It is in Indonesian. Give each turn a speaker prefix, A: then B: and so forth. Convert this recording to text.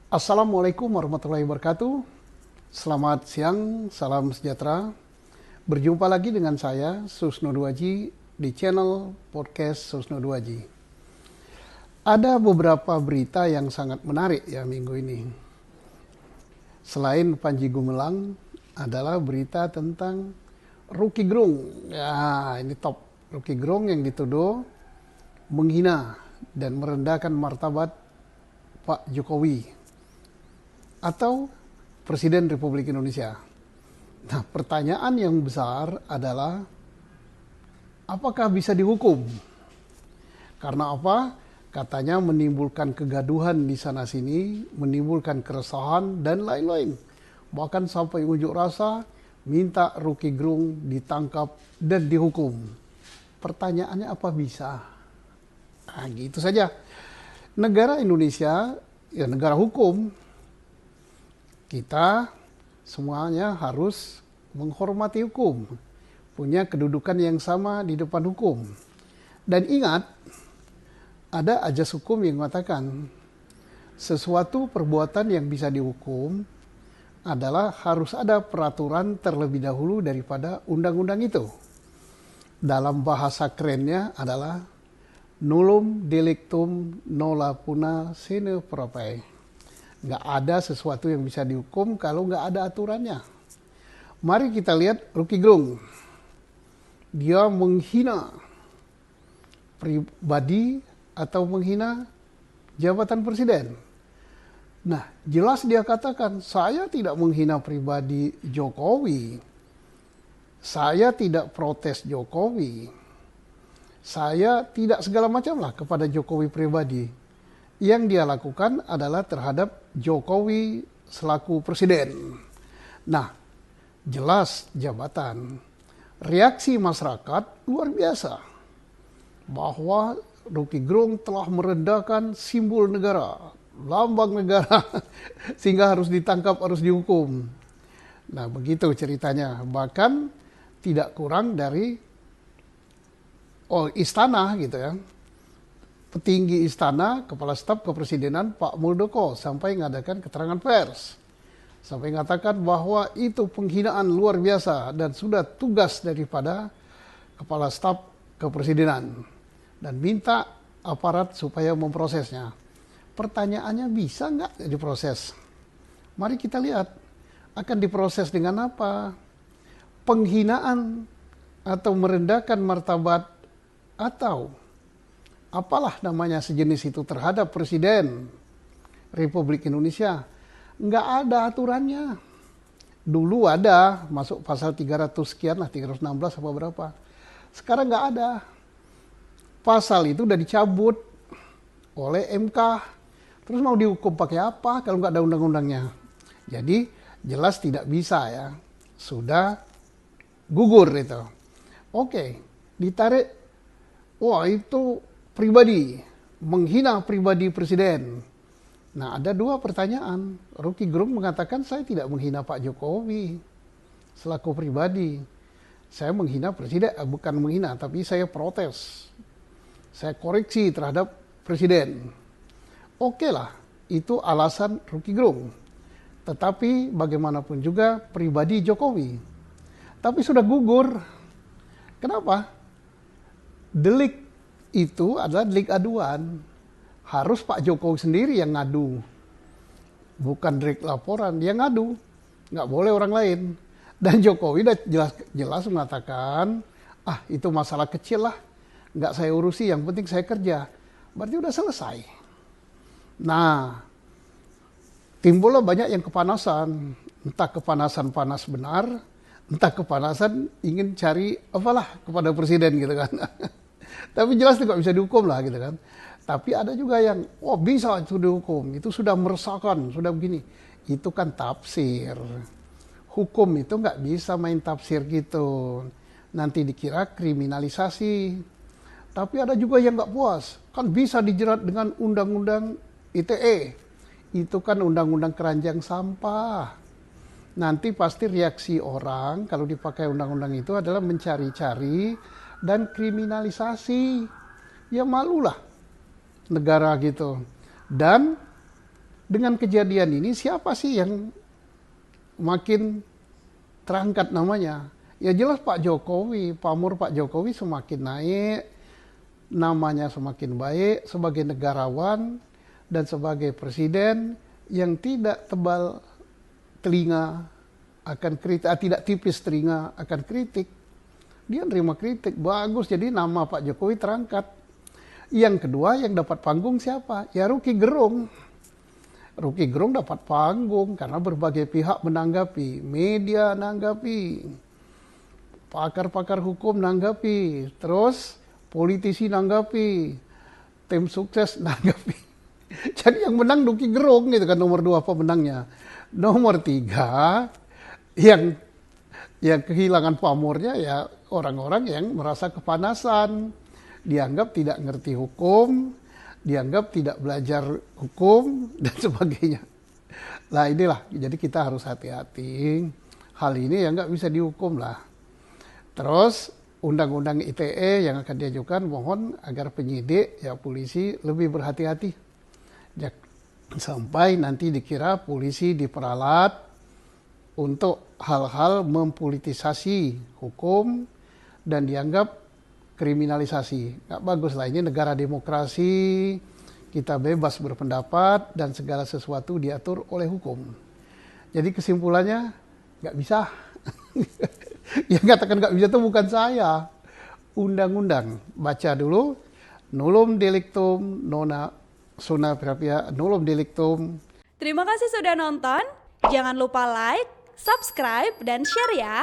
A: Assalamualaikum warahmatullahi wabarakatuh. Selamat siang, salam sejahtera. Berjumpa lagi dengan saya, Susno Duaji, di channel podcast Susno Duaji. Ada beberapa berita yang sangat menarik ya minggu ini. Selain Panji Gumilang, adalah berita tentang Roky Gerung. Ya, ini top. Roky Gerung yang dituduh menghina dan merendahkan martabat Pak Jokowi atau Presiden Republik Indonesia. Nah, pertanyaan yang besar adalah apakah bisa dihukum? Karena apa? Katanya menimbulkan kegaduhan di sana sini, menimbulkan keresahan dan lain-lain. Bahkan sampai unjuk rasa minta Roky Gerung ditangkap dan dihukum. Pertanyaannya apa bisa? Nah, gitu saja. Negara Indonesia ya negara hukum. Kita semuanya harus menghormati hukum, punya kedudukan yang sama di depan hukum. Dan ingat, ada ajas hukum yang mengatakan sesuatu perbuatan yang bisa dihukum adalah harus ada peraturan terlebih dahulu daripada undang-undang itu. Dalam bahasa kerennya adalah nullum delictum nola puna sine prope. Nggak ada sesuatu yang bisa dihukum kalau nggak ada aturannya. Mari kita lihat Roky Gerung. Dia menghina pribadi atau menghina jabatan presiden. Nah, jelas dia katakan, saya tidak menghina pribadi Jokowi. Saya tidak protes Jokowi. Saya tidak segala macam lah kepada Jokowi pribadi. Yang dia lakukan adalah terhadap Jokowi selaku presiden. Nah, jelas jabatan. Reaksi masyarakat luar biasa. Bahwa Roky Gerung telah merendahkan simbol negara, lambang negara, sehingga harus ditangkap, harus dihukum. Nah, begitu ceritanya. Bahkan tidak kurang dari istana gitu ya. Petinggi istana, kepala staf kepresidenan Pak Muldoko sampai mengadakan keterangan pers. Sampai mengatakan bahwa itu penghinaan luar biasa dan sudah tugas daripada kepala staf kepresidenan. Dan minta aparat supaya memprosesnya. Pertanyaannya bisa nggak diproses? Mari kita lihat. Akan diproses dengan apa? Penghinaan atau merendahkan martabat atau apalah namanya sejenis itu terhadap Presiden Republik Indonesia. Nggak ada aturannya. Dulu ada, masuk pasal 300 sekian lah, 316 apa berapa. Sekarang nggak ada. Pasal itu udah dicabut oleh MK. Terus mau dihukum pakai apa kalau nggak ada undang-undangnya? Jadi jelas tidak bisa ya. Sudah gugur itu. Oke, ditarik. Wah itu pribadi, menghina pribadi presiden. Nah, ada dua pertanyaan. Roky Gerung mengatakan saya tidak menghina Pak Jokowi selaku pribadi. Saya menghina presiden, bukan menghina, tapi saya protes. Saya koreksi terhadap presiden. Oke lah, itu alasan Roky Gerung. Tetapi bagaimanapun juga pribadi Jokowi. Tapi sudah gugur. Kenapa? Delik itu adalah delik aduan. Harus Pak Jokowi sendiri yang ngadu. Bukan delik laporan, dia ngadu. Nggak boleh orang lain. Dan Jokowi udah jelas mengatakan, itu masalah kecil lah. Nggak saya urusi, yang penting saya kerja. Berarti udah selesai. Nah, timbullah banyak yang kepanasan. Entah kepanasan panas benar, entah kepanasan ingin cari apalah kepada presiden gitu kan. Tapi jelas itu nggak bisa dihukum lah gitu kan. Tapi ada juga yang, bisa itu dihukum. Itu sudah meresahkan, sudah begini. Itu kan tafsir. Hukum itu nggak bisa main tafsir gitu. Nanti dikira kriminalisasi. Tapi ada juga yang nggak puas. Kan bisa dijerat dengan undang-undang ITE. Itu kan undang-undang keranjang sampah. Nanti pasti reaksi orang kalau dipakai undang-undang itu adalah mencari-cari dan kriminalisasi. Ya malulah negara gitu. Dan dengan kejadian ini siapa sih yang makin terangkat namanya? Ya jelas Pak Jokowi, pamor Pak Jokowi semakin naik, namanya semakin baik sebagai negarawan dan sebagai presiden yang tidak tebal telinga akan kritik, tidak tipis telinga akan kritik. Dia nerima kritik, bagus, jadi nama Pak Jokowi terangkat. Yang kedua yang dapat panggung siapa? Ya Rocky Gerung. Rocky Gerung dapat panggung karena berbagai pihak menanggapi, media menanggapi, pakar-pakar hukum menanggapi, terus politisi menanggapi, tim sukses menanggapi. Jadi yang menang Rocky Gerung gitu kan, nomor 2 pemenangnya. Nomor 3 yang kehilangan pamornya ya orang-orang yang merasa kepanasan, dianggap tidak ngerti hukum, dianggap tidak belajar hukum dan sebagainya. Nah inilah, jadi kita harus hati-hati. Hal ini ya nggak bisa dihukum lah. Terus undang-undang ITE yang akan diajukan mohon agar penyidik ya polisi lebih berhati-hati. Sampai nanti dikira polisi diperalat untuk hal-hal mempolitisasi hukum dan dianggap kriminalisasi. Nggak bagus lah, ini negara demokrasi, kita bebas berpendapat dan segala sesuatu diatur oleh hukum. Jadi kesimpulannya nggak bisa. Yang katakan nggak bisa itu bukan saya, undang-undang. Baca dulu, nullum delictum nona sona propria nullum delictum.
B: Terima kasih sudah nonton. Jangan lupa like, subscribe, dan share ya.